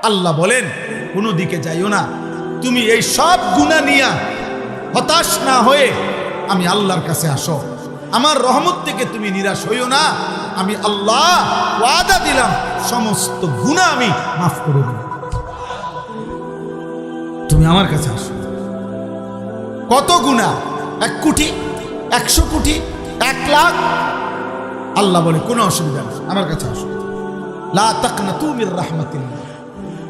আল্লাহ বলেন কোনো দিকে যাইও না, তুমি এই সব গুনাহ নিয়ে হতাশ না হয়ে আমি আল্লাহর কাছে আসো, আমার রহমত থেকে তুমি নিরাশ হইও না। আমি আল্লাহ ওয়াদা দিলাম সমস্ত গুনাহ আমি মাফ করে দেব, তুমি আমার কাছে আসো। কত গুনাহ? 1 কোটি, 100 কোটি, 1 লাখ? আল্লাহ বলে কোনো অসুবিধা নেই, আমার কাছে আসো। লা তাকনাতু মির রাহমাতিল্লাহ,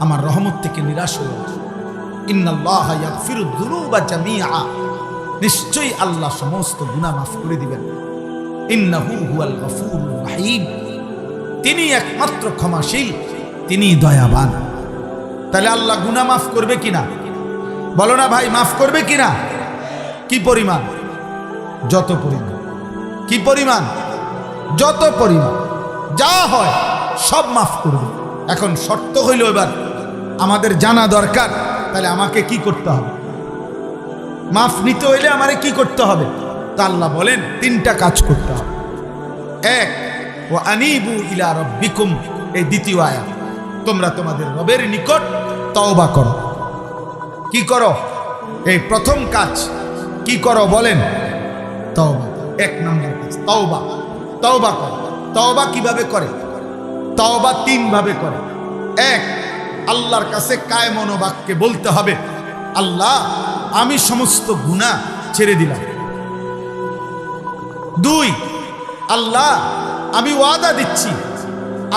আমার রহমত থেকে নিরাশ হইও না। ইন্নাল্লাহা ইয়াগফিরুদ যুনুবা জামিআ, নিশ্চয়ই আল্লাহ সমস্ত গুনাহ মাফ করে দিবেন। ইন্নাহু হুয়াল গফুরুর রহিম, তিনি একমাত্র ক্ষমাশীল, তিনি দয়াবান। তাহলে আল্লাহ গুনাহ মাফ করবে কিনা? বলো না ভাই, মাফ করবে কিনা? কি পরিমাণ? যত পরিমাণ। কি পরিমাণ? যত পরিমাণ, যা হয় সব মাফ করবে। এখন শর্ত হইল এবার আমাদের জানা দরকার, তাহলে আমাকে কি করতে হবে? মাফ নিতে হইলে আমারে কি করতে হবে? তা আল্লাহ বলেন 3টা কাজ করতে হবে। 1, ওয়া আনিবু ইলা রাব্বিকুম, এই দ্বিতীয় আয়াত, তোমরা তোমাদের রবের নিকট তওবা করো। কি করো? এই প্রথম কাজ কি করো বলেন? তওবা। 1 নম্বর কাজ তওবা। তওবা করো। তওবা কিভাবে করে? তওবা 3 ভাবে করে। 1, আল্লাহর কাছে কায় মনোবাক্যে বলতে হবে, আল্লাহ আমি সমস্ত গুনাহ ছেড়ে দিলাম। 2, আল্লাহ আমি ওয়াদা দিচ্ছি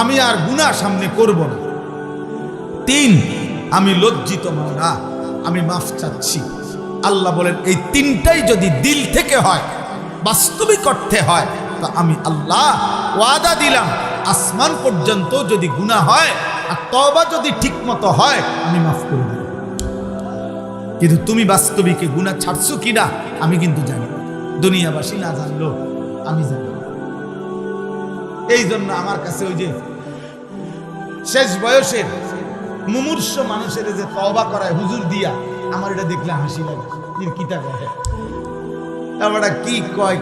আমি আর গুনাহ সামনে করব না। 3, আমি লজ্জিত মাওলা, আমি মাফ চাচ্ছি। আল্লাহ বলেন এই 3টাই যদি দিল থেকে হয়, বাস্তবিক অর্থে হয়, তো আমি আল্লাহ ওয়াদা দিলাম আসমান পর্যন্ত যদি গুনাহ হয় আর তওবা যদি ঠিকমতো হয় আমি মাফ করে দেব। কিন্তু তুমি বাস্তবিকে গুনাহ ছাড়ছো কিনা আমি কিন্তু জানি না, দুনিয়াবাসী না জানলো আমি জানি। এই জন্য আমার কাছে ওই যে শেষ বয়সের মুমূর্ষ মানুষের যে তওবা করায় হুজুর দিয়া, আমার এটা দেখলে হাসি লাগে। কিতা কয় এবারটা, কি কয়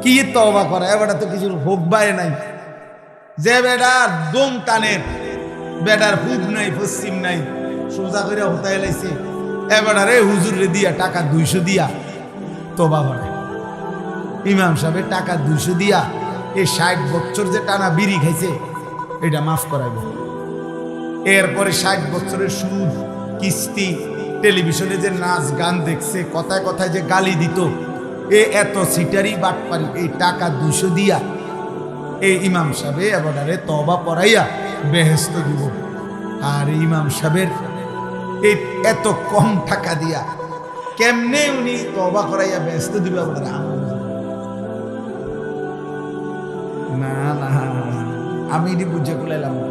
কি তওবা করা, এবারটা তো কিছু হোক বায় নাই। যে বেটার দম টানের, বেটার পূব নাই পশ্চিম নাই, সোজা করে হতায় লাইছে, এবারে হুজুর রে দিয়া টাকা 200 দিয়া তওবা করে। ইমাম সাহেব টাকা 200 দিয়া এই 60 বছর যে টানা বিড়ি খাইছে এটা মাফ করাইবে। এরপরে 60 বছরের সুদ, কিস্তি, টেলিভিশনে যে নাচ গান দেখছে, কথায় কথায় যে গালি দিত, এত সিটারি বাটপারি, এই টাকা 200 দিয়া এই ইমাম সাহেব এবারে তওবা পড়াইয়া বেহেশত দিব। আর ইমাম সাহেবের এই এত কম টাকা দিয়া কেমনে উনি তওবা করাইয়া বেহেশত দিবে? না না, আমি এটি বুঝে কুলাইলাম না।